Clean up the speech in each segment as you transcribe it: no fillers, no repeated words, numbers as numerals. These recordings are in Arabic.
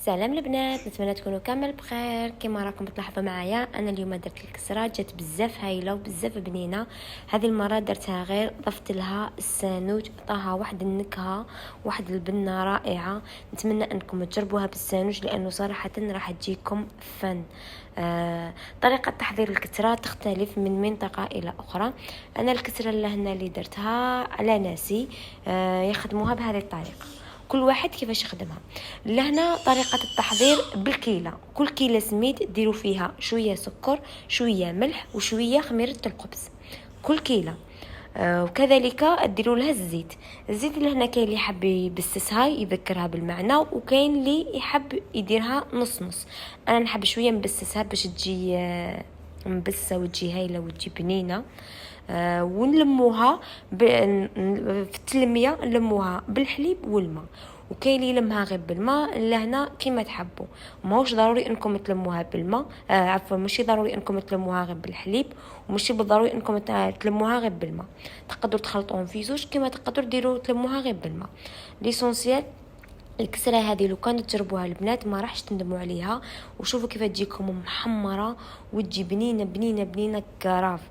سلام البنات، نتمنى تكونوا كامل بخير. كما راكم تلاحظوا معايا انا اليوم درت الكسره، جات بزاف هايله وبزاف بنينه. هذه المره درتها غير ضفت لها السانوج، عطاها واحد النكهه واحد البنه رائعه. نتمنى انكم تجربوها بالسانوج لانه صراحه راح تجيكم فن. طريقه تحضير الكسره تختلف من منطقه الى اخرى. انا الكسره اللي درتها على ناسي يخدموها بهذه الطريقه، كل واحد كيفاش يخدمها. لهنا طريقة التحضير بالكيلة، كل كيلة سميد ديروا فيها شوية سكر، شوية ملح، وشوية خميرة الخبز، كل كيلة. وكذلك ديروا لها الزيت اللي هنا كاين اللي يحب يبسسها يذكرها بالمعنى، وكاين اللي يحب يديرها نص نص. انا نحب شويه نبسسها باش تجي مبسه وتجي هايله وتجي بنينه. ونلموها في التلميه، نلموها بالحليب والماء، وكاين اللي يلمها غير بالماء لهنا كيما تحبوا. ماهوش ضروري انكم تلموها بالماء، عفوا ماشي ضروري انكم تلموها غير بالحليب، وماشي بالضروري انكم تلموها غير بالماء. تقدروا تخلطوهم في زوج كيما تقدروا ديروا تلموها غير بالماء. ليسونسيال الكسره هذه لو كانت تجربوها البنات ما راحش تندموا عليها، وشوفوا كيف تجيكم محمره وتجي بنينه بنينه بنينه كراف.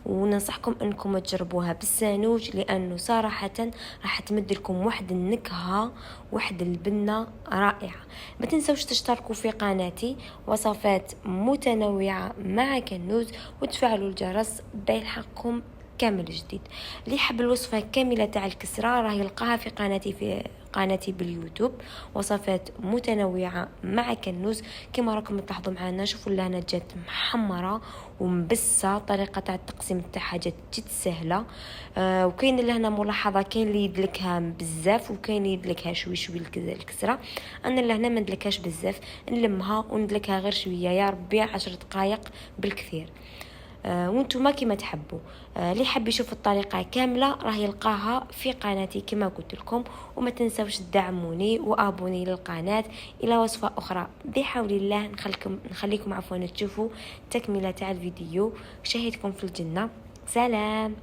وننصحكم انكم تجربوها بالسانوج لانه صراحه راح تمد لكم واحد النكهه واحد البنه رائعه. ما تنسوش تشتركوا في قناتي وصفات متنوعه مع كنوز، وتفعلوا الجرس بيلحقكم كامل جديد. اللي يحب الوصفه كامله تاع الكسره راه يلقاها في قناتي باليوتيوب، وصفات متنوعه مع كنوز. كما راكم تلاحظوا معنا، شوفوا لهنا جات محمره ومبسه. طريقه تاع التقسيم تاعها جات جد سهله. وكاين لهنا ملاحظه، كاين اللي يدلكها بزاف وكاين اللي يدلكها شوي شوي الكسره. انا لهنا ما ندلكهاش بزاف، نلمها وندلكها غير شويه، يا ربي 10 دقائق بالكثير. وانتم كما تحبوا. اللي حب يشوف الطريقه كامله راه يلقاها في قناتي كما قلت لكم. وما تنسوش تدعموني وابوني للقناه. الى وصفه اخرى بحول الله نخليكم عفوا تشوفوا تكمله تاع الفيديو. شهيتكم في الجنه. سلام.